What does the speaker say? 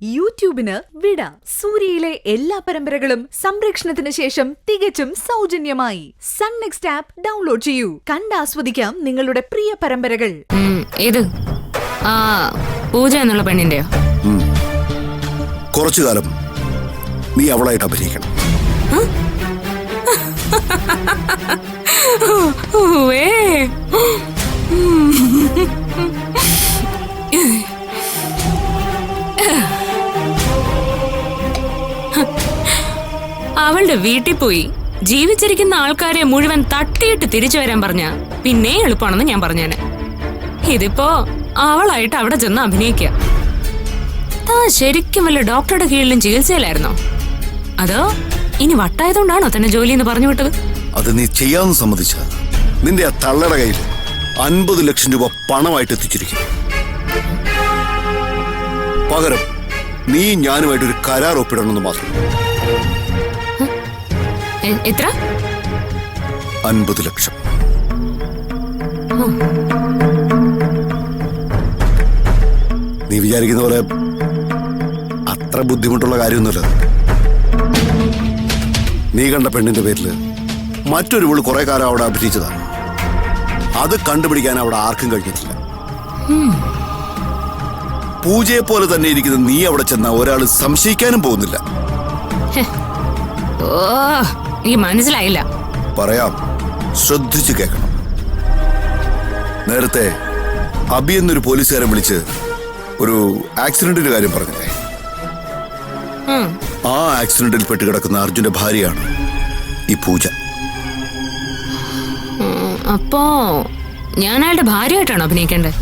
യൂട്യൂബിന് വിട. സൂര്യയിലെ എല്ലാ പരമ്പരകളും സംരക്ഷണത്തിന് ശേഷം തികച്ചും സൗജന്യമായി സൺ നെക്സ്റ്റ് ആപ്പ് ഡൗൺലോഡ് ചെയ്യൂ. കണ്ടാസ്വദിക്കാം നിങ്ങളുടെ പ്രിയ പരമ്പരകൾ. ഏത് പൂജ എന്നുള്ള പെണ്ണിന്റെയോ? കുറച്ചു കാലം നീ അവളായിട്ട് അഭിനയിക്കണം. അവളുടെ വീട്ടിൽ പോയി ജീവിച്ചിരിക്കുന്ന ആൾക്കാരെ മുഴുവൻ തട്ടിയിട്ട് തിരിച്ചു വരാൻ പറഞ്ഞ പിന്നെ എളുപ്പമാണെന്ന് ഞാൻ പറഞ്ഞേനെ. ഇതിപ്പോ അവളായിട്ട് അവിടെ ചെന്ന് അഭിനയിക്കുക. താ ശരിക്കും വല്ല ഡോക്ടറുടെ കീഴിലും ചികിത്സയിലായിരുന്നോ? അതോ ഇനി വട്ടായതുകൊണ്ടാണോ തന്നെ ജോലി എന്ന് പറഞ്ഞു വിട്ടത്? അത് നീ ചെയ്യാമെന്ന് സമ്മതിച്ച നിന്റെ ആ തള്ളയുടെ കയ്യിൽ 50 ലക്ഷം രൂപ പണമായിട്ട് എത്തിച്ചിരിക്കും. പകരം നീ ഞാനുമായിട്ടൊരു കരാർ ഒപ്പിടണമെന്ന് മാത്രം. എത്ര? 50 ലക്ഷം. നീ വിചാരിക്കുന്ന പോലെ അത്ര ബുദ്ധിമുട്ടുള്ള കാര്യമൊന്നുമില്ല. നീ കണ്ട പെണ്ണിന്റെ പേരില് മറ്റൊരുവള് കുറെ കാലം അവിടെ അഭിനയിച്ചതാണ്. അത് കണ്ടുപിടിക്കാൻ അവിടെ ആർക്കും കഴിഞ്ഞിട്ടില്ല. പൂജയെ പോലെ തന്നെ ഇരിക്കുന്ന നീ അവിടെ ചെന്ന ഒരാൾ സംശയിക്കാനും പോകുന്നില്ല. ഈ മനസ്സിലായില്ല. പറയാം, ശ്രദ്ധിച്ചു കേൾക്കണം. നേരത്തെ അബി എന്നൊരു പോലീസുകാരൻ വിളിച്ച് ഒരു ആക്സിഡന്റിന്റെ കാര്യം പറഞ്ഞില്ലേ? ആ ആക്സിഡന്റിൽ പെട്ട് കിടക്കുന്ന അർജുന്റെ ഭാര്യയാണ് ഈ പൂജ. അപ്പോ ഞാൻ അയാളുടെ ഭാര്യയായിട്ടാണോ അഭിനയിക്കേണ്ടത്?